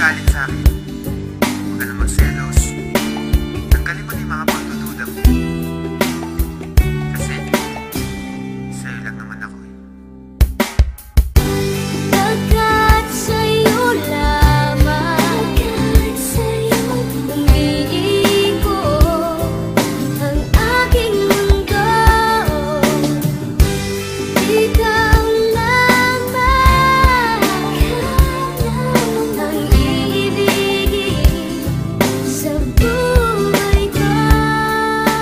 magalit sa akin. Huwag ka na magselos. Tanggalin mo na yung mga pagdududa mo. Kasi, sa'yo lang naman ako eh. Pagkat sa'yo lamang, umiikot ang aking mundo. Ikaw lamang ang iibigin sa buhay ko.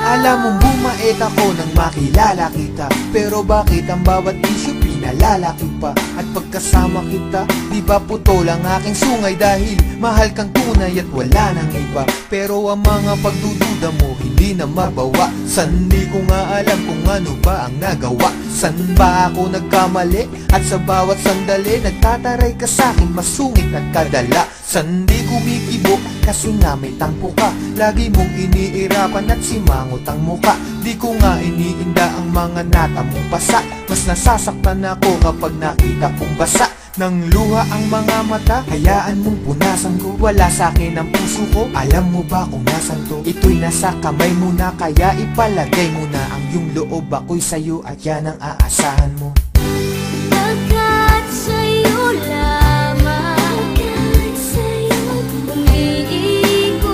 Alam mong bumait ako nang makilala kita, pero bakit ang bawat isyu pinalalaki pa? At pagkasama kita, di ba putol ang aking sungay? Dahil mahal kang tunay at wala nang iba. Pero ang mga pagdududa mo hindi na mabawa. San di ko nga alam kung ano ba ang nagawa. San ba ako nagkamali? At sa bawat sandali nagtataray ka sa'kin, masungit at kadala. San di kumikibo kasi nga may tampo ka. Lagi mong iniirapan at simangot ang muka. Di ko nga iniinda ang mga natamong pasa. Mas nasasaktan ako kapag nakita kong basa ng luha ang mga mata. Hayaan mong punasan ko, wala sa'kin ang puso ko. Alam mo ba kung nasan to? Ito'y nasa kamay mo na, kaya ipalagay mo na ang iyong loob. Ako'y sa'yo at yan ang aasahan mo. Pagkat sa'yo lamang, umiikot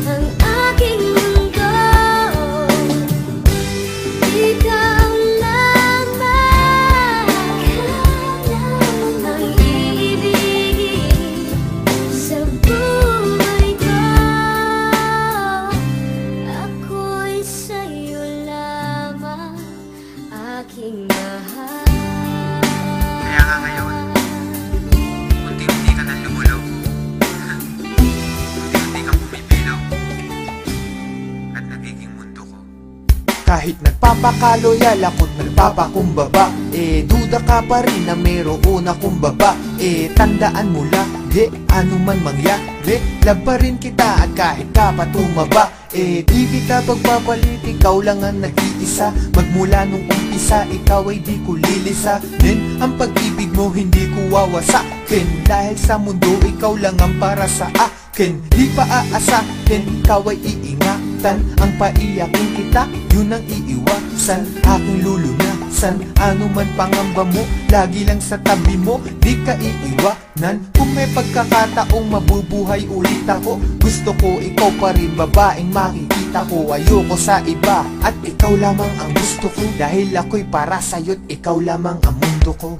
ang aking mundo. Ikaw lamang ang iibigin sa buhay ko. Ako'y sa'yo lamang, aking mahal. Kaya nga ngayon, unti-unti ka nang lumulog. Unti-unti kang pumipilaw. At nagiging mundo ko. Kahit nagpapakaloyal ako't nagpapakumbaba, duda ka pa rin na mayroon akong baba. Tandaan mo lagi, ano man mangyari, love pa rin kita at kahit ka pa tumaba. Di kita pagpapalit, ikaw lang ang nag-iisa. Magmula nung umpisa, ikaw ay di ko lilisanin. Ang pag-ibig mo hindi ko wawasakin, dahil sa mundo ikaw lang ang para sa akin. Di pa aasahin, ikaw ay iingatan. Ang paiyakin kita, yun ang iiwasan. Aking lulunasan, ano man pangamba mo, lagi lang sa tabi mo, di ka iiwanan. Kung may pagkakataong mabubuhay ulit ako, gusto ko ikaw pa rin, babaeng makikita ko. Ayoko sa iba, at ikaw lamang ang gusto ko, dahil ako'y para sa'yo't ikaw lamang ang mundo ko.